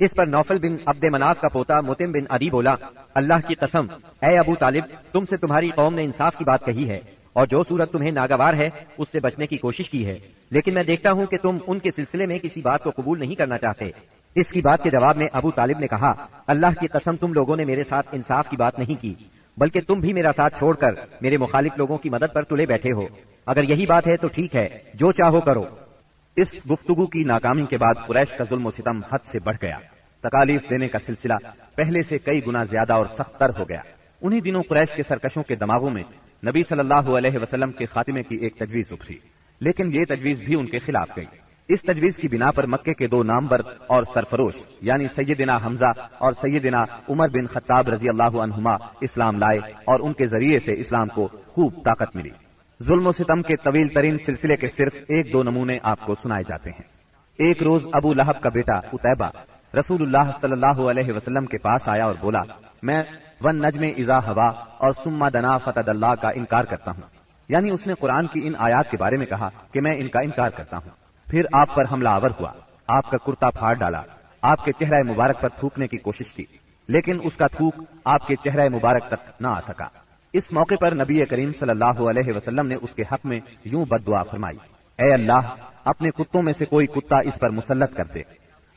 اس پر نوفل بن عبد مناف کا پوتا متم بن عدی بولا، اللہ کی قسم اے ابو طالب، تم سے تمہاری قوم نے انصاف کی بات کہی ہے اور جو صورت تمہیں ناگوار ہے اس سے بچنے کی کوشش کی ہے، لیکن میں دیکھتا ہوں کہ تم ان کے سلسلے میں کسی بات کو قبول نہیں کرنا چاہتے۔ اس کی بات کے جواب میں ابو طالب نے کہا، اللہ کی قسم تم لوگوں نے میرے ساتھ انصاف کی بات نہیں کی، بلکہ تم بھی میرا ساتھ چھوڑ کر میرے مخالف لوگوں کی مدد پر تلے بیٹھے ہو۔ اگر یہی بات ہے تو ٹھیک ہے، جو چاہو کرو۔ اس گفتگو کی ناکامی کے بعد قریش کا ظلم و ستم حد سے بڑھ گیا۔ تکالیف دینے کا سلسلہ پہلے سے کئی گنا زیادہ اور سخت تر ہو گیا۔ انہی دنوں قریش کے سرکشوں کے دماغوں میں نبی صلی اللہ علیہ وسلم کے خاتمے کی ایک تجویز ابھری، لیکن یہ تجویز بھی ان کے خلاف گئی۔ اس تجویز کی بنا پر مکے کے دو نامور اور سرفروش یعنی سیدنا حمزہ اور سیدنا عمر بن خطاب رضی اللہ عنہما اسلام لائے اور ان کے ذریعے سے اسلام کو خوب طاقت ملی۔ ظلم و ستم کے طویل ترین سلسلے کے صرف ایک دو نمونے آپ کو سنائے جاتے ہیں۔ ایک روز ابو لہب کا بیٹا عتیبہ رسول اللہ صلی اللہ علیہ وسلم کے پاس آیا اور بولا، میں والنجم اذا ہوا اور ثم دنا فتدلی کا انکار کرتا ہوں، یعنی اس نے قرآن کی ان آیات کے بارے میں کہا کہ میں ان کا انکار کرتا ہوں۔ پھر آپ پر حملہ آور ہوا، آپ کا کرتا پھاڑ ڈالا، آپ کے چہرہ مبارک پر تھوکنے کی کوشش کی، لیکن اس کا تھوک آپ کے چہرہ مبارک تک نہ آ سکا۔ اس موقع پر نبی کریم صلی اللہ علیہ وسلم نے اس کے حق میں یوں بد دعا فرمائی، اے اللہ اپنے کتوں میں سے کوئی کتا اس پر مسلط کر دے۔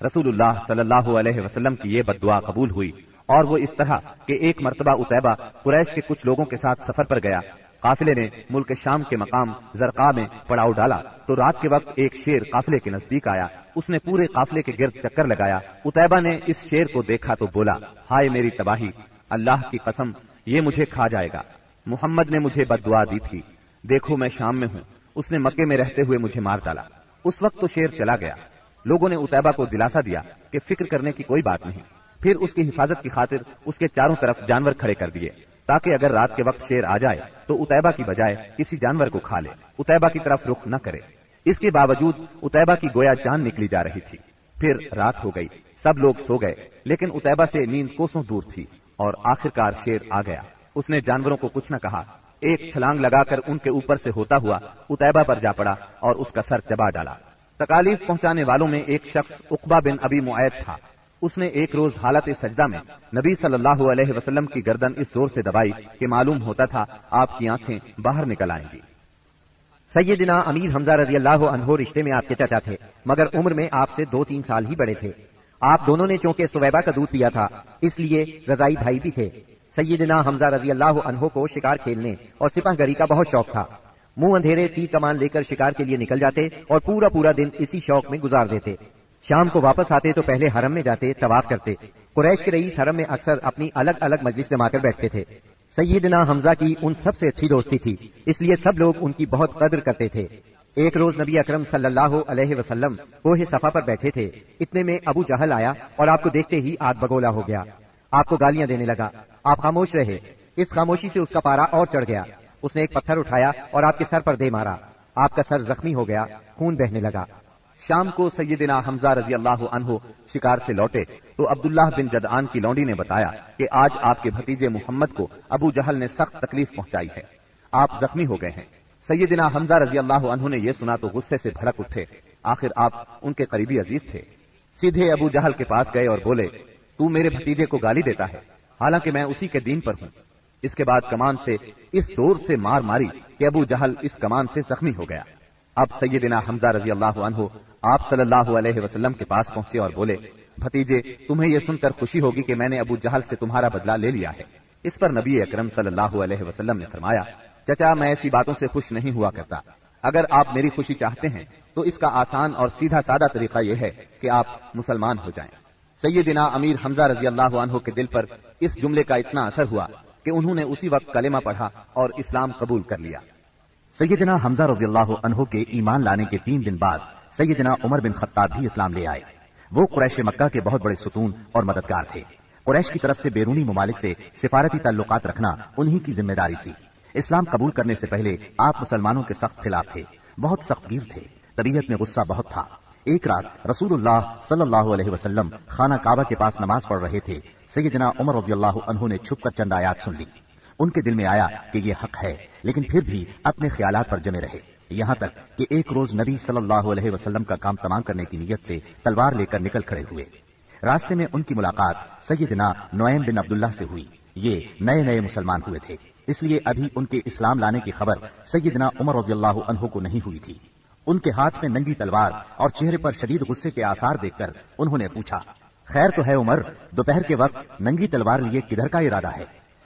رسول اللہ صلی اللہ علیہ وسلم کی یہ بد دعا قبول ہوئی، اور وہ اس طرح کہ ایک مرتبہ عتیبہ قریش کے کچھ لوگوں کے ساتھ سفر پر گیا۔ قافلے نے ملک شام کے مقام زرقا میں پڑاؤ ڈالا تو رات کے وقت ایک شیر قافلے کے نزدیک آیا، اس نے پورے قافلے کے گرد چکر لگایا۔ عتیبہ نے اس شیر کو دیکھا تو بولا، ہائے میری تباہی، اللہ کی قسم یہ مجھے کھا جائے گا، محمد نے مجھے بد دعا دی تھی، دیکھو میں شام میں ہوں، اس نے مکے میں رہتے ہوئے مجھے مار ڈالا۔ اس وقت تو شیر چلا گیا۔ لوگوں نے عتیبہ کو دلاسا دیا کہ فکر کرنے کی کوئی بات نہیں، پھر اس کی حفاظت کی خاطر اس کے چاروں طرف جانور کھڑے کر دیے تاکہ اگر رات کے وقت شیر آ جائے تو عتیبہ کی بجائے کسی جانور کو کھا لے، عتیبہ کی طرف رخ نہ کرے۔ اس کے باوجود عتیبہ کی گویا جان نکلی جا رہی تھی۔ پھر رات ہو گئی، سب لوگ سو گئے، لیکن عتیبہ سے نیند کوسوں دور تھی اور آخرکار شیر آ گیا۔ اس نے جانوروں کو کچھ نہ کہا، ایک چھلانگ لگا کر ان کے اوپر سے ہوتا ہوا عتیبہ پر جا پڑا اور اس کا سر چبا ڈالا۔ تکالیف پہنچانے والوں میں ایک شخص عقبہ بن ابی معیط تھا۔ اس نے ایک روز حالت سجدہ میں نبی صلی اللہ علیہ وسلم کی گردن اس زور سے دبائی کہ معلوم ہوتا تھا آپ کی آنکھیں باہر نکل آئیں گی۔ سیدنا امیر حمزہ رضی اللہ عنہ رشتے میں آپ کے چچا تھے، مگر عمر میں آپ سے 2-3 سال ہی بڑے تھے۔ آپ دونوں نے چونکہ سویبہ کا دودھ پیا تھا اس لیے رضائی بھائی بھی تھے۔ سیدنا حمزہ رضی اللہ عنہ کو شکار کھیلنے اور سپاہ گری کا بہت شوق تھا۔ منہ اندھیرے تیر کمان لے کر شکار کے لیے نکل جاتے اور پورا دن اسی شوق میں گزار دیتے۔ شام کو واپس آتے تو پہلے حرم میں جاتے، طواف کرتے۔ قریش کے رئیس حرم میں اکثر اپنی الگ الگ مجلس جما کر بیٹھتے تھے۔ سیدنا حمزہ کی ان سب سے اچھی دوستی تھی، اس لیے سب لوگ ان کی بہت قدر کرتے تھے۔ ایک روز نبی اکرم صلی اللہ علیہ وسلم کوہ صفا پر بیٹھے تھے، اتنے میں ابو جہل آیا اور آپ کو دیکھتے ہی آگ بگولا ہو گیا۔ آپ کو گالیاں دینے لگا، آپ خاموش رہے۔ اس خاموشی سے اس کا پارا اور چڑھ گیا۔ اس نے ایک پتھر اٹھایا اور آپ کے سر پر دے مارا، آپ کا سر زخمی ہو گیا، خون بہنے لگا۔ شام کو سیدنا حمزہ رضی اللہ عنہ شکار سے لوٹے تو عبداللہ بن جدعان کی لونڈی نے بتایا کہ آج آپ کے بھتیجے محمد کو ابو جہل نے سخت تکلیف پہنچائی ہے، آپ زخمی ہو گئے ہیں۔ سیدنا حمزہ رضی اللہ عنہ نے یہ سنا تو غصے سے بھڑک اٹھے، آخر آپ ان کے قریبی عزیز تھے۔ سیدھے ابو جہل کے پاس گئے اور بولے، تو میرے بھتیجے کو گالی دیتا ہے حالانکہ میں اسی کے دین پر ہوں۔ اس کے بعد کمان سے اس زور سے مار ماری کہ ابو جہل اس کمان سے زخمی ہو گیا۔ اب سیدنا حمزہ رضی اللہ عنہ آپ صلی اللہ علیہ وسلم کے پاس پہنچے اور بولے، بھتیجے تمہیں یہ سن کر خوشی ہوگی کہ میں نے ابو جہل سے تمہارا بدلہ لے لیا ہے۔ اس پر نبی اکرم صلی اللہ علیہ وسلم نے فرمایا، چچا میں ایسی باتوں سے خوش نہیں ہوا کرتا، اگر آپ میری خوشی چاہتے ہیں تو اس کا آسان اور سیدھا سادہ طریقہ یہ ہے کہ آپ مسلمان ہو جائیں۔ سیدنا امیر حمزہ رضی اللہ عنہ کے دل پر اس جملے کا اتنا اثر ہوا کہ انہوں نے اسی وقت کلمہ پڑھا اور اسلام قبول کر لیا۔ سیدنا حمزہ رضی اللہ عنہ کے ایمان لانے کے 3 دن بعد سیدنا عمر بن خطاب بھی اسلام لے آئے۔ وہ قریش مکہ کے بہت بڑے ستون اور مددگار تھے۔ قریش کی طرف سے بیرونی ممالک سے سفارتی تعلقات رکھنا انہی کی ذمہ داری تھی۔ اسلام قبول کرنے سے پہلے آپ مسلمانوں کے سخت خلاف تھے، بہت سخت گیر تھے، طبیعت میں غصہ بہت تھا۔ ایک رات رسول اللہ صلی اللہ علیہ وسلم خانہ کعبہ کے پاس نماز پڑھ رہے تھے۔ سیدنا عمر رضی اللہ عنہ نے چھپ کر چند آیات سن لی۔ ان کے دل میں آیا کہ یہ حق ہے، لیکن پھر بھی اپنے خیالات پر جمے رہے، یہاں تک کہ ایک روز نبی صلی اللہ علیہ وسلم کا کام تمام کرنے کی نیت سے تلوار لے کر نکل کھڑے ہوئے۔ راستے میں ان کی ملاقات سیدنا نعیم بن عبداللہ سے ہوئی۔ یہ نئے نئے مسلمان ہوئے تھے، اس لیے ابھی ان کے اسلام لانے کی خبر سیدنا عمر رضی اللہ عنہ کو نہیں ہوئی تھی۔ ان کے ہاتھ میں ننگی تلوار اور چہرے پر شدید غصے کے آثار دیکھ کر انہوں نے پوچھا، خیر تو ہے عمر، دوپہر کے وقت ننگی تلوار لیے کدھر کا ارادہ ہے؟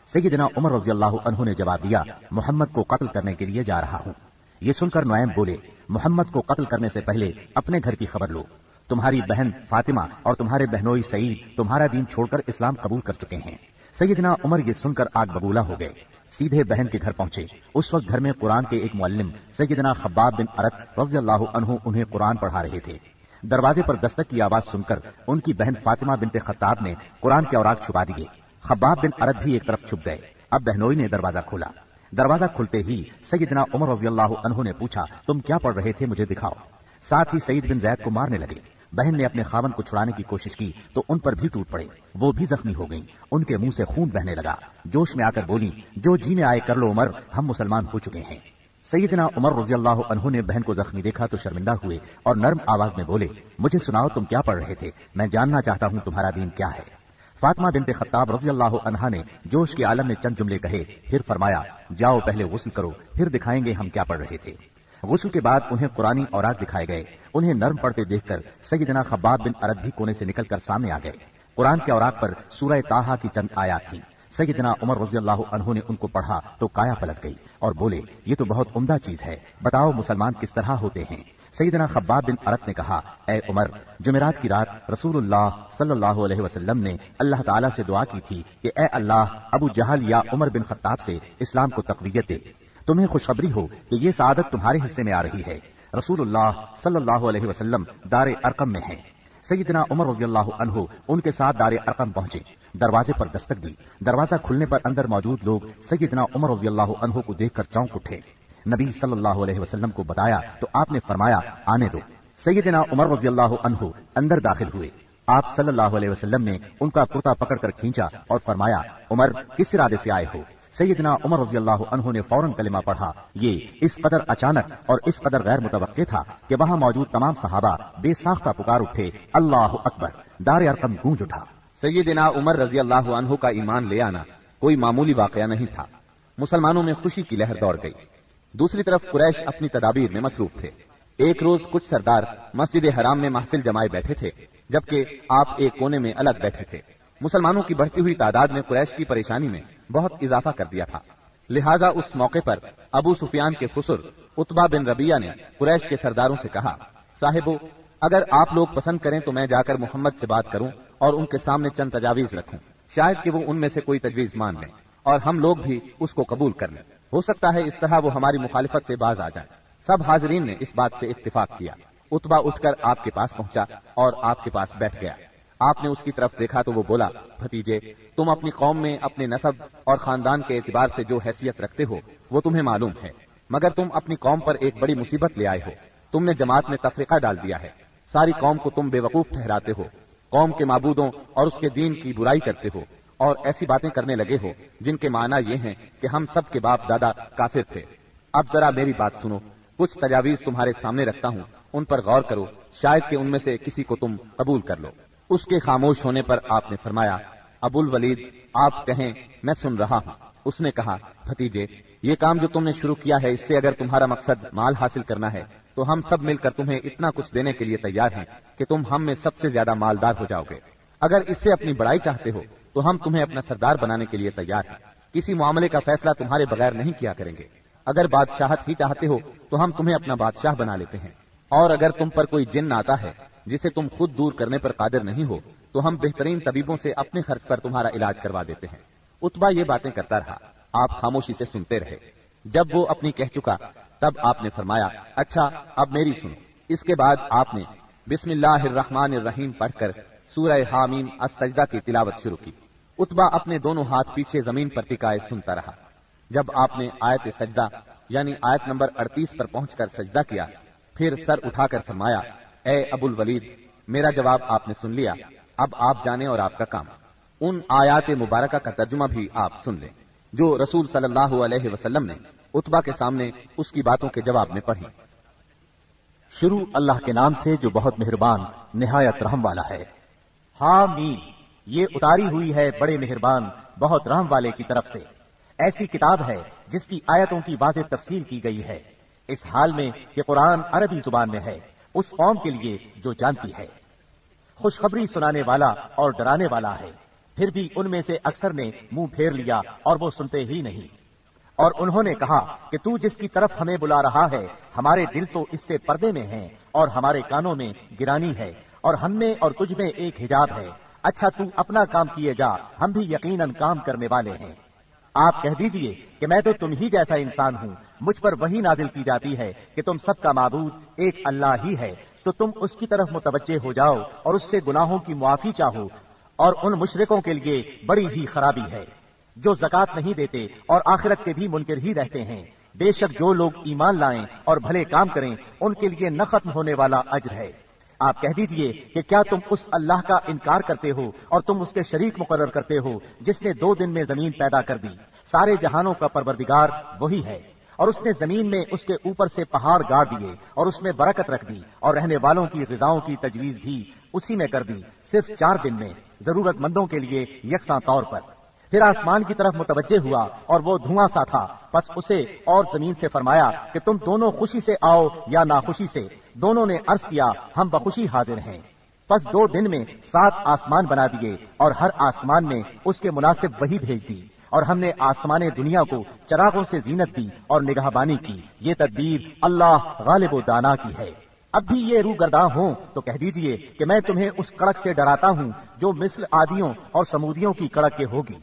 سیدنا عمر رضی اللہ عنہ نے جواب دیا، محمد کو قتل کرنے کے لیے جا رہا ہوں۔ یہ سن کر نعیم بولے، محمد کو قتل کرنے سے پہلے اپنے گھر کی خبر لو، تمہاری بہن فاطمہ اور تمہارے بہنوئی سعید تمہارا دین چھوڑ کر اسلام قبول کر چکے ہیں۔ سیدنا عمر یہ سن کر آگ ببولا ہو گئے، سیدھے بہن کے گھر پہنچے۔ اس وقت گھر میں قرآن کے ایک معلم سیدنا خباب بن ارت رضی اللہ عنہ انہیں قرآن پڑھا رہے تھے۔ دروازے پر دستک کی آواز سن کر ان کی بہن فاطمہ بنت خطاب نے قرآن کے اوراق چھپا دیے۔ خباب بن ارت بھی ایک طرف چھپ گئے۔ اب بہنوئی نے دروازہ کھولا۔ دروازہ کھلتے ہی سیدنا عمر رضی اللہ عنہ نے پوچھا، تم کیا پڑھ رہے تھے، مجھے دکھاؤ۔ ساتھ ہی سعید بن زید کو مارنے لگے۔ بہن نے اپنے خاوند کو چھڑانے کی کوشش کی تو ان پر بھی ٹوٹ پڑے، وہ بھی زخمی ہو گئیں، ان کے منہ سے خون بہنے لگا۔ جوش میں آ کر بولی، جو جی میں آئے کر لو عمر، ہم مسلمان ہو چکے ہیں۔ سیدنا عمر رضی اللہ عنہ نے بہن کو زخمی دیکھا تو شرمندہ ہوئے اور نرم آواز میں بولے، مجھے سناؤ تم کیا پڑھ رہے تھے، میں جاننا چاہتا ہوں تمہارا دین کیا ہے۔ فاطمہ بنت خطاب رضی اللہ عنہا نے جوش کے عالم میں چند جملے کہے، پھر فرمایا، جاؤ پہلے غسل کرو، پھر دکھائیں گے ہم کیا پڑھ رہے تھے۔ غسل کے بعد انہیں قرآنی اوراق دکھائے گئے۔ انہیں نرم پڑھتے دیکھ کر سیدنا خباب بن ارت بھی کونے سے نکل کر سامنے آ گئے۔ قرآن کے اوراق پر سورہ طٰہٰ کی چند آیات تھیں۔ سیدنا عمر رضی اللہ عنہ نے ان کو پڑھا تو کایا پلٹ گئی اور بولے، یہ تو بہت عمدہ چیز ہے، بتاؤ مسلمان کس طرح ہوتے ہیں۔ سیدنا خباب بن ارت نے کہا، اے عمر، جمعرات کی رات رسول اللہ صلی اللہ علیہ وسلم نے اللہ تعالیٰ سے دعا کی تھی کہ اے اللہ، ابو جہل یا عمر بن خطاب سے اسلام کو تقویت دے، تمہیں خوشخبری ہو کہ یہ سعادت تمہارے حصے میں آ رہی ہے۔ رسول اللہ صلی اللہ علیہ وسلم دار ارقم میں ہیں۔ سیدنا عمر رضی اللہ عنہ ان کے ساتھ دار ارقم پہنچے، دروازے پر دستک دی۔ دروازہ کھلنے پر اندر موجود لوگ سیدنا عمر رضی اللہ عنہ کو دیکھ کر چونک اٹھے۔ نبی صلی اللہ علیہ وسلم کو بتایا تو آپ نے فرمایا، آنے دو۔ سیدنا عمر رضی اللہ عنہ اندر داخل ہوئے۔ آپ صلی اللہ علیہ وسلم نے ان کا کرتا پکڑ کر کھینچا اور فرمایا، عمر کس ارادے سے آئے ہو؟ سیدنا عمر رضی اللہ عنہ نے فوراً کلمہ پڑھا۔ یہ اس قدر اچانک اور اس قدر غیر متوقع تھا کہ وہاں موجود تمام صحابہ بے ساختہ پکار اٹھے، اللہ اکبر! دار ارقم گونج اٹھا۔ سیدنا عمر رضی اللہ عنہ کا ایمان لے آنا کوئی معمولی واقعہ نہیں تھا۔ مسلمانوں میں خوشی کی لہر دوڑ گئی۔ دوسری طرف قریش اپنی تدابیر میں مصروف تھے۔ ایک روز کچھ سردار مسجد حرام میں محفل جمائے بیٹھے تھے، جبکہ آپ ایک کونے میں الگ بیٹھے تھے۔ مسلمانوں کی بڑھتی ہوئی تعداد نے قریش کی پریشانی میں بہت اضافہ کر دیا تھا، لہذا اس موقع پر ابو سفیان کے خسر عتبہ بن ربیعہ نے قریش کے سرداروں سے کہا، صاحبو، اگر آپ لوگ پسند کریں تو میں جا کر محمد سے بات کروں اور ان کے سامنے چند تجاویز رکھوں، شاید کہ وہ ان میں سے کوئی تجویز مان لیں اور ہم لوگ بھی اس کو قبول کر لیں۔ ہو سکتا ہے اس طرح وہ ہماری مخالفت سے باز آ جائیں۔ سب حاضرین نے اس بات سے اتفاق کیا۔ عتبہ اٹھ کر آپ کے پاس پہنچا اور آپ کے پاس بیٹھ گیا۔ آپ نے اس کی طرف دیکھا تو وہ بولا، بھتیجے، تم اپنی قوم میں اپنے نسب اور خاندان کے اعتبار سے جو حیثیت رکھتے ہو وہ تمہیں معلوم ہے، مگر تم اپنی قوم پر ایک بڑی مصیبت لے آئے ہو۔ تم نے جماعت میں تفرقہ ڈال دیا ہے، ساری قوم کو تم بے وقوف ٹھہراتے ہو، قوم کے معبودوں اور اس کے دین کی برائی کرتے ہو اور ایسی باتیں کرنے لگے ہو جن کے معنی یہ ہیں کہ ہم سب کے باپ دادا کافر تھے۔ اب ذرا میری بات سنو، کچھ تجاویز تمہارے سامنے رکھتا ہوں، ان پر غور کرو، شاید کہ ان میں سے کسی کو تم قبول کر لو۔ اس کے خاموش ہونے پر آپ نے فرمایا، ابو الولید، آپ کہیں، میں سن رہا ہوں۔ اس نے کہا، بھتیجے، یہ کام جو تم نے شروع کیا ہے، اس سے اگر تمہارا مقصد مال حاصل کرنا ہے تو ہم سب مل کر تمہیں اتنا کچھ دینے کے لیے تیار ہیں کہ تم ہم میں سب سے زیادہ مالدار ہو جاؤ گے۔ اگر اس سے اپنی بڑائی چاہتے ہو تو ہم تمہیں اپنا سردار بنانے کے لیے تیار ہیں۔ کسی معاملے کا فیصلہ تمہارے بغیر نہیں کیا کریں گے۔ اگر بادشاہت ہی چاہتے ہو تو ہم تمہیں اپنا بادشاہ بنا لیتے ہیں، اور اگر تم پر کوئی جن آتا ہے جسے تم خود دور کرنے پر قادر نہیں ہو تو ہم بہترین طبیبوں سے اپنے خرچ پر تمہارا علاج کروا دیتے ہیں۔ عتبہ یہ باتیں کرتا رہا، آپ خاموشی سے سنتے رہے۔ جب وہ اپنی کہہ چکا تب آپ نے فرمایا، اچھا اب میری سنو۔ اس کے بعد آپ نے بسم اللہ الرحمن الرحیم پڑھ کر سورہ حامیم السجدہ کی تلاوت شروع کی۔ عتبہ اپنے دونوں ہاتھ پیچھے زمین پر ٹکائے سنتا رہا۔ جب آپ نے آیت سجدہ یعنی آیت نمبر 38 پر پہنچ کر سجدہ کیا، پھر سر اٹھا کر فرمایا، اے ابو الولید، میرا جواب آپ نے سن لیا، اب آپ جانیں اور آپ کا کام۔ ان آیات مبارکہ کا ترجمہ بھی آپ سن لیں جو رسول صلی اللہ علیہ وسلم نے عتبہ کے سامنے اس کی باتوں کے جواب میں پڑھی۔ شروع اللہ کے نام سے جو بہت مہربان نہایت رحم والا ہے۔ حامیم، یہ اتاری ہوئی ہے بڑے مہربان بہت رحم والے کی طرف سے، ایسی کتاب ہے جس کی آیتوں کی واضح تفصیل کی گئی ہے، اس حال میں کہ قرآن عربی زبان میں ہے، اس قوم کے لیے جو جانتی ہے۔ خوشخبری سنانے والا اور ڈرانے والا ہے، پھر بھی ان میں سے اکثر نے منہ پھیر لیا اور وہ سنتے ہی نہیں۔ اور انہوں نے کہا کہ تو جس کی طرف ہمیں بلا رہا ہے ہمارے دل تو اس سے پردے میں ہیں اور ہمارے کانوں میں گرانی ہے، اور ہم میں اور تجھ میں ایک حجاب ہے، اچھا تو اپنا کام کیے جا، ہم بھی یقیناً کام کرنے والے ہیں۔ آپ کہہ دیجئے کہ میں تو تم ہی جیسا انسان ہوں، مجھ پر وہی نازل کی جاتی ہے کہ تم سب کا معبود ایک اللہ ہی ہے، تو تم اس کی طرف متوجہ ہو جاؤ اور اس سے گناہوں کی معافی چاہو، اور ان مشرکوں کے لیے بڑی ہی خرابی ہے جو زکات نہیں دیتے اور آخرت کے بھی منکر ہی رہتے ہیں۔ بے شک جو لوگ ایمان لائیں اور بھلے کام کریں ان کے لیے نہ ختم ہونے والا اجر ہے۔ آپ کہہ دیجئے کہ کیا تم اس اللہ کا انکار کرتے ہو اور تم اس کے شریک مقرر کرتے ہو جس نے 2 دن میں زمین پیدا کر دی، سارے جہانوں کا پروردگار وہی ہے، اور اس نے زمین میں اس کے اوپر سے پہاڑ گاڑ دیے اور اس میں برکت رکھ دی، اور رہنے والوں کی غذاؤں کی تجویز بھی اسی میں کر دی، صرف 4 دن میں ضرورت مندوں کے لیے یکساں طور پر۔ پھر آسمان کی طرف متوجہ ہوا اور وہ دھواں سا تھا، پس اسے اور زمین سے فرمایا کہ تم دونوں خوشی سے آؤ یا ناخوشی سے۔ دونوں نے عرض کیا ہم بخوشی حاضر ہیں۔ پس 2 دن میں 7 آسمان بنا دیے اور ہر آسمان میں اس کے مناسب وحی بھیج دی، اور ہم نے آسمان دنیا کو چراغوں سے زینت دی اور نگہبانی کی، یہ تدبیر اللہ غالب و دانا کی ہے۔ اب بھی یہ روگرداں ہوں تو کہہ دیجئے کہ میں تمہیں اس کڑک سے ڈراتا ہوں جو مثل عادیوں اور سمودیوں کی کڑک کے ہوگی۔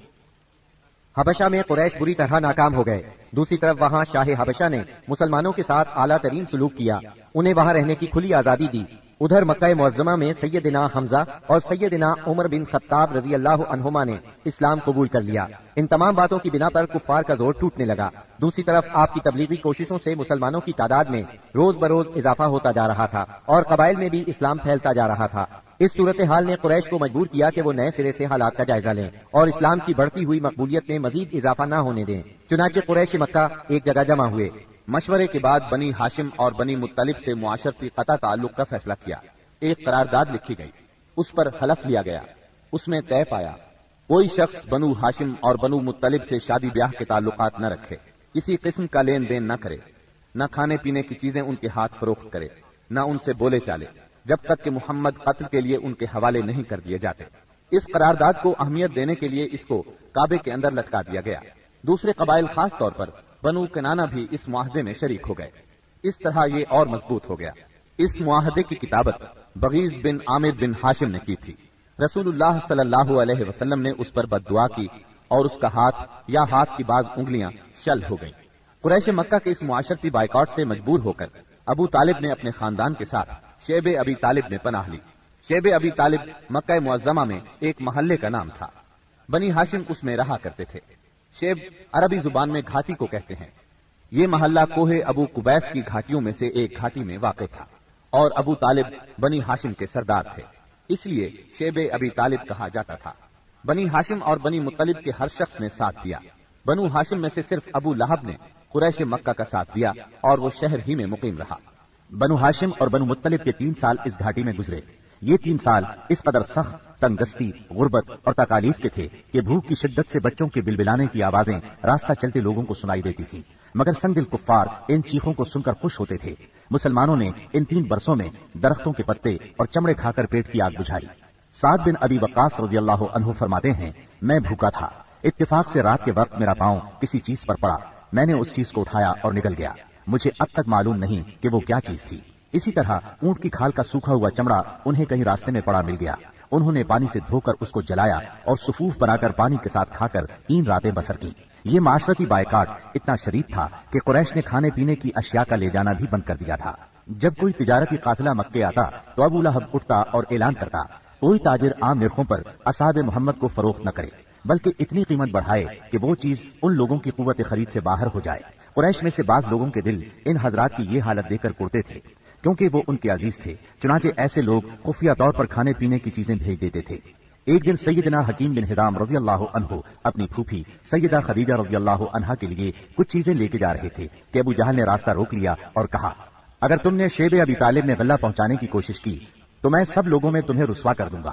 حبشہ میں قریش بری طرح ناکام ہو گئے، دوسری طرف وہاں شاہ حبشہ نے مسلمانوں کے ساتھ اعلیٰ ترین سلوک کیا، انہیں وہاں رہنے کی کھلی آزادی دی۔ ادھر مکہ معظمہ میں سیدنا حمزہ اور سیدنا عمر بن خطاب رضی اللہ عنہما نے اسلام قبول کر لیا۔ ان تمام باتوں کی بنا پر کفار کا زور ٹوٹنے لگا۔ دوسری طرف آپ کی تبلیغی کوششوں سے مسلمانوں کی تعداد میں روز بروز اضافہ ہوتا جا رہا تھا اور قبائل میں بھی اسلام پھیلتا جا رہا تھا۔ اس صورتحال نے قریش کو مجبور کیا کہ وہ نئے سرے سے حالات کا جائزہ لیں اور اسلام کی بڑھتی ہوئی مقبولیت میں مزید اضافہ نہ ہونے دیں۔ چنانچہ قریش مکہ ایک جگہ جمع ہوئے۔ مشورے کے بعد بنی ہاشم اور بنی مطلب سے معاشرتی قطع تعلق کا فیصلہ کیا۔ ایک قرارداد لکھی گئی، اس پر حلف لیا گیا، اس میں طے پایا کوئی شخص بنو ہاشم اور بنو مطلب سے شادی بیاہ کے تعلقات نہ رکھے، کسی قسم کا لین دین نہ کرے، نہ کھانے پینے کی چیزیں ان کے ہاتھ فروخت کرے، نہ ان سے بولے چالے، جب تک کہ محمد قتل کے لیے ان کے حوالے نہیں کر دیے جاتے۔ اس قرارداد کو اہمیت دینے کے لیے اس کو کعبے کے اندر لٹکا دیا گیا۔ دوسرے قبائل خاص طور پر بنو کنانہ بھی اس معاہدے میں شریک ہو گئے۔ اس طرح یہ اور مضبوط ہو گیا۔ اس معاہدے کی کتابت بغیض بن عامر بن ہاشم نے کی تھی۔ رسول اللہ صلی اللہ علیہ وسلم نے اس پر بد دعا کی اور اس کا ہاتھ یا ہاتھ کی بعض انگلیاں شل ہو گئیں۔ قریش مکہ کے اس معاشرتی بائیکاٹ سے مجبور ہو کر ابو طالب نے اپنے خاندان کے ساتھ شیب ابی طالب میں پناہ لی۔ شیب ابی طالب مکہ معظمہ میں ایک محلے کا نام تھا، بنی ہاشم اس میں رہا کرتے تھے۔ شیب عربی زبان میں گھاٹی کو کہتے ہیں۔ یہ محلہ کوہ ابو قبیس کی گھاٹیوں میں سے ایک گھاٹی میں واقع تھا، اور ابو طالب بنی ہاشم کے سردار تھے، اس لیے شیب ابی طالب کہا جاتا تھا۔ بنی ہاشم اور بنی مطلب کے ہر شخص نے ساتھ دیا۔ بنو ہاشم میں سے صرف ابو لہب نے قریش مکہ کا ساتھ دیا اور وہ شہر ہی میں مقیم رہا۔ بنو ہاشم اور بنو مطلب کے 3 سال اس گھاٹی میں گزرے۔ یہ 3 سال اس قدر سخت، تنگدستی، غربت اور تکالیف کے تھے کہ بھوک کی شدت سے بچوں کے بلبلانے کی آوازیں راستہ چلتے لوگوں کو سنائی دیتی تھی، مگر سنگ دل کفار ان چیخوں کو سن کر خوش ہوتے تھے۔ مسلمانوں نے ان 3 برسوں میں درختوں کے پتے اور چمڑے کھا کر پیٹ کی آگ بجھائی۔ سعد بن ابی وقاص رضی اللہ عنہ فرماتے ہیں، میں بھوکا تھا، اتفاق سے رات کے وقت میرا پاؤں کسی چیز پر پڑا، میں نے اس چیز کو اٹھایا اور نگل گیا، مجھے اب تک معلوم نہیں کہ وہ کیا چیز تھی۔ اسی طرح اونٹ کی کھال کا سوکھا ہوا چمڑا انہیں کہیں راستے میں پڑا مل گیا، انہوں نے پانی سے دھو کر اس کو جلایا اور صفوف بنا کر پانی کے ساتھ کھا کر 3 راتیں بسر کی۔ یہ معاشرتی بائیکاٹ اتنا شدید تھا کہ قریش نے کھانے پینے کی اشیاء کا لے جانا بھی بند کر دیا تھا۔ جب کوئی تجارتی قافلہ مکے آتا تو ابو لہب اٹھتا اور اعلان کرتا، کوئی تاجر عام نرخوں پر اصحاب محمد کو فروخت نہ کرے، بلکہ اتنی قیمت بڑھائے کہ وہ چیز ان لوگوں کی قوت خرید سے باہر ہو جائے۔ قریش میں سے بعض لوگوں کے دل ان حضرات کی یہ حالت دیکھ کر اڑتے تھے، کیونکہ وہ ان کے عزیز تھے، چنانچہ ایسے لوگ خفیہ طور پر کھانے پینے کی چیزیں بھیج دیتے تھے۔ ایک دن سیدنا حکیم بن حزام رضی اللہ عنہ اپنی پھوپھی سیدہ خدیجہ رضی اللہ عنہا کے لیے کچھ چیزیں لے کے جا رہے تھے کہ ابو جہل نے راستہ روک لیا اور کہا، اگر تم نے شیب ابی طالب میں غلہ پہنچانے کی کوشش کی تو میں سب لوگوں میں تمہیں رسوا کر دوں گا۔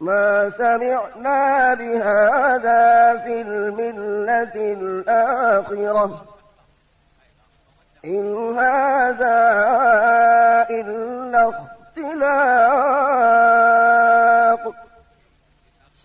ما سمعنا بهذا في الملة الآخرة إن هذا إلا اختلاق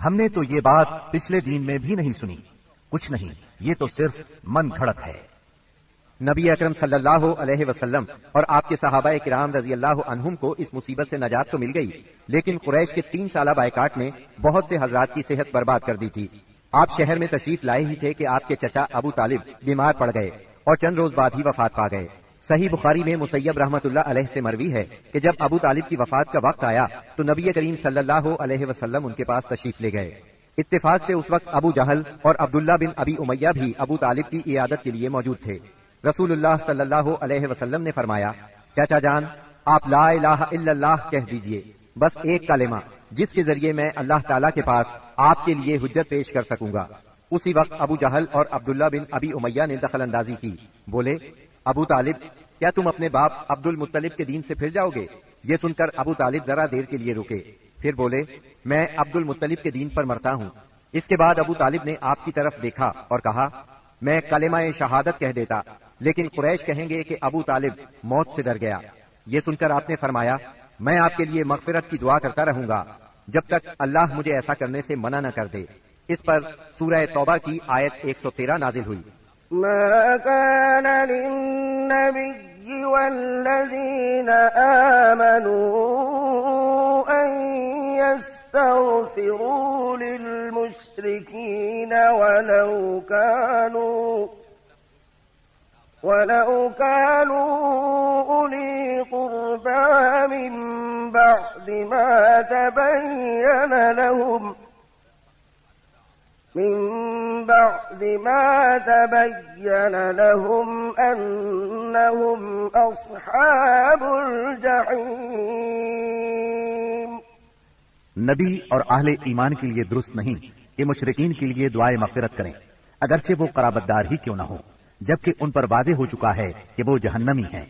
ہم نے تو یہ بات پچھلے دین میں بھی نہیں سنی. کچھ نہیں، یہ تو صرف من گھڑت ہے. نبی اکرم صلی اللہ علیہ وسلم اور آپ کے صحابہ کرام رضی اللہ عنہم کو اس مصیبت سے نجات تو مل گئی، لیکن قریش کے 3 سالہ بائیکاٹ نے بہت سے حضرات کی صحت برباد کر دی تھی. آپ شہر میں تشریف لائے ہی تھے کہ آپ کے چچا ابو طالب بیمار پڑ گئے اور چند روز بعد ہی وفات پا گئے. صحیح بخاری میں مسیب رحمت اللہ علیہ سے مروی ہے کہ جب ابو طالب کی وفات کا وقت آیا تو نبی کریم صلی اللہ علیہ وسلم ان کے پاس تشریف لے گئے. اتفاق سے اس وقت ابو جہل اور عبداللہ بن ابی امیہ بھی ابو طالب کی عیادت کے لیے موجود تھے. رسول اللہ صلی اللہ علیہ وسلم نے فرمایا، چاچا جان آپ لا الہ الا اللہ کہہ دیجئے، بس ایک کلمہ جس کے ذریعے میں اللہ تعالیٰ کے پاس آپ کے لیے حجت پیش کر سکوں گا. اسی وقت ابو جہل اور عبداللہ بن ابی امیہ نے دخل اندازی کی. بولے، ابو طالب کیا تم اپنے باپ عبد المطلب کے دین سے پھر جاؤ گے؟ یہ سن کر ابو طالب ذرا دیر کے لیے رکے، پھر بولے، میں عبد المطلب کے دین پر مرتا ہوں. اس کے بعد ابو طالب نے آپ کی طرف دیکھا اور کہا، میں کلمہ شہادت کہہ دیتا، لیکن قریش کہیں گے کہ ابو طالب موت سے ڈر گیا. یہ سن کر آپ نے فرمایا، میں آپ کے لیے مغفرت کی دعا کرتا رہوں گا جب تک اللہ مجھے ایسا کرنے سے منع نہ کر دے. اس پر سورہ توبہ کی آیت 113 نازل ہوئی. ما كان للنبي والذين آمنوا أن يستغفروا للمشركين ولو كانوا أولي قربى من بعد ما تبين لهم أنهم أصحاب الجحيم. نبی اور اہل ایمان کے لیے درست نہیں کہ مشرکین کے لیے دعائے مغفرت کریں، اگرچہ وہ قرابت دار ہی کیوں نہ ہو، جبکہ ان پر واضح ہو چکا ہے کہ وہ جہنمی ہیں.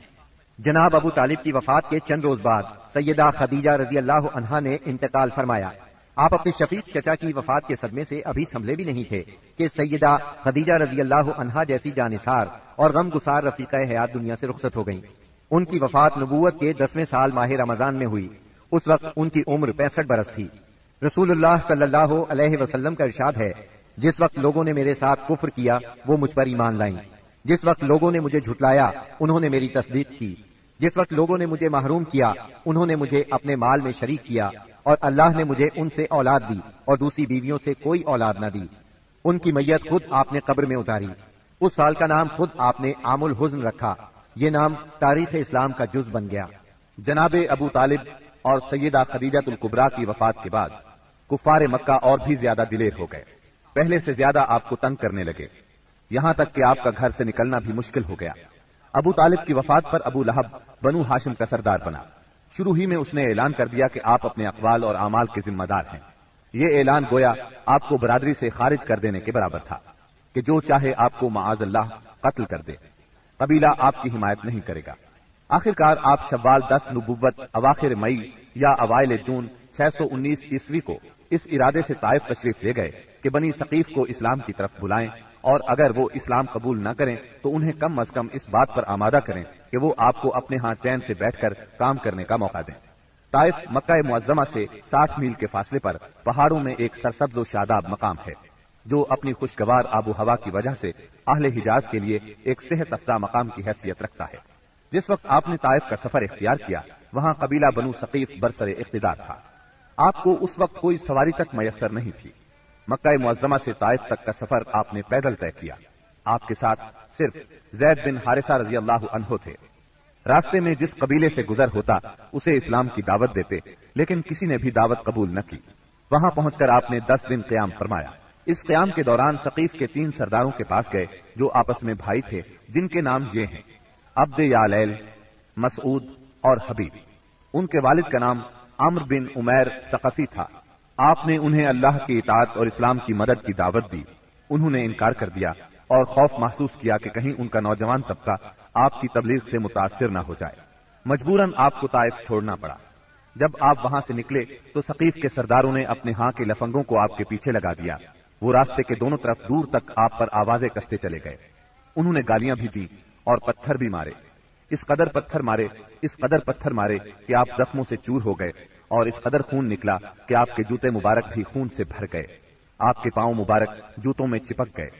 جناب ابو طالب کی وفات کے چند روز بعد سیدہ خدیجہ رضی اللہ عنہا نے انتقال فرمایا. آپ اپنے شفیق چچا کی وفات کے صدمے سے ابھی سنبھلے بھی نہیں تھے کہ سیدہ خدیجہ رضی اللہ عنہا جیسی جانثار اور غم گسار رفیقہ حیات دنیا سے رخصت ہو گئیں. ان کی وفات نبوت کے 10ویں سال ماہ رمضان میں ہوئی. اس وقت ان کی عمر 65 برس تھی. رسول اللہ صلی اللہ علیہ وسلم کا ارشاد ہے، جس وقت لوگوں نے میرے ساتھ کفر کیا وہ مجھ پر ایمان لائیں. جس وقت لوگوں نے مجھے جھٹلایا انہوں نے میری تصدیق کی. جس وقت لوگوں نے مجھے محروم کیا انہوں نے مجھے اپنے مال میں شریک کیا، اور اللہ نے مجھے ان سے اولاد دی اور دوسری بیویوں سے کوئی اولاد نہ دی. ان کی میت خود آپ نے قبر میں اتاری. اس سال کا نام خود آپ نے عام الحزن رکھا. یہ نام تاریخ اسلام کا جز بن گیا. جناب ابو طالب اور سیدہ خدیجہ الکبریٰ کی وفات کے بعد کفار مکہ اور بھی زیادہ دلیر ہو گئے. پہلے سے زیادہ آپ کو تنگ کرنے لگے، یہاں تک کہ آپ کا گھر سے نکلنا بھی مشکل ہو گیا. ابو طالب کی وفات پر ابو لہب بنو ہاشم کا سردار بنا. شروع ہی میں اس نے اعلان کر دیا کہ آپ اپنے اقوال اور اعمال کے ذمہ دار ہیں. یہ اعلان گویا آپ کو برادری سے خارج کر دینے کے برابر تھا کہ جو چاہے آپ کو معاذ اللہ قتل کر دے، قبیلہ آپ کی حمایت نہیں کرے گا. آخرکار آپ شوال 10 نبوت اواخر مئی یا اوائل جون 619 عیسوی کو اس ارادے سے طائف تشریف لے گئے کہ بنی ثقیف کو اسلام کی طرف بلائیں، اور اگر وہ اسلام قبول نہ کریں تو انہیں کم از کم اس بات پر آمادہ کریں کہ وہ آپ کو اپنے ہاں چین سے بیٹھ کر کام کرنے کا موقع دیں. طائف مکہ معظمہ سے 60 میل کے فاصلے پر پہاڑوں میں ایک سرسبز و شاداب مقام ہے جو اپنی خوشگوار آب و ہوا کی وجہ سے اہل حجاز کے لیے ایک صحت افزا مقام کی حیثیت رکھتا ہے. جس وقت آپ نے طائف کا سفر اختیار کیا وہاں قبیلہ بنو ثقیف برسر اقتدار تھا. آپ کو اس وقت کوئی سواری تک میسر نہیں تھی. مکہ معظمہ سے طائف تک کا سفر آپ نے پیدل طے کیا. آپ کے ساتھ صرف زید بن حارثہ رضی اللہ عنہ تھے. راستے میں جس قبیلے سے گزر ہوتا اسے اسلام کی دعوت دیتے، لیکن کسی نے بھی دعوت قبول نہ کی. وہاں پہنچ کر آپ نے 10 دن قیام فرمایا. اس قیام کے دوران ثقیف کے 3 سرداروں کے پاس گئے جو آپس میں بھائی تھے، جن کے نام یہ ہیں: عبد یالیل، مسعود اور حبیب. ان کے والد کا نام عمرو بن عمیر ثقفی تھا. آپ نے انہیں اللہ کی اطاعت اور اسلام کی مدد کی دعوت دی. انہوں نے انکار کر دیا اور خوف محسوس کیا کہ کہیں ان کا نوجوان طبقہ آپ کی تبلیغ سے متاثر نہ ہو جائے. مجبوراً آپ کو طائف چھوڑنا پڑا. جب آپ وہاں سے نکلے تو ثقیف کے سرداروں نے اپنے ہاں کے لفنگوں کو آپ کے پیچھے لگا دیا. وہ راستے کے دونوں طرف دور تک آپ پر آوازیں کستے چلے گئے. انہوں نے گالیاں بھی دی اور پتھر بھی مارے. اس قدر پتھر مارے کہ آپ زخموں سے چور ہو گئے اور اس قدر خون نکلا کہ آپ کے جوتے مبارک بھی خون سے بھر گئے، آپ کے پاؤں مبارک جوتوں میں چپک گئے۔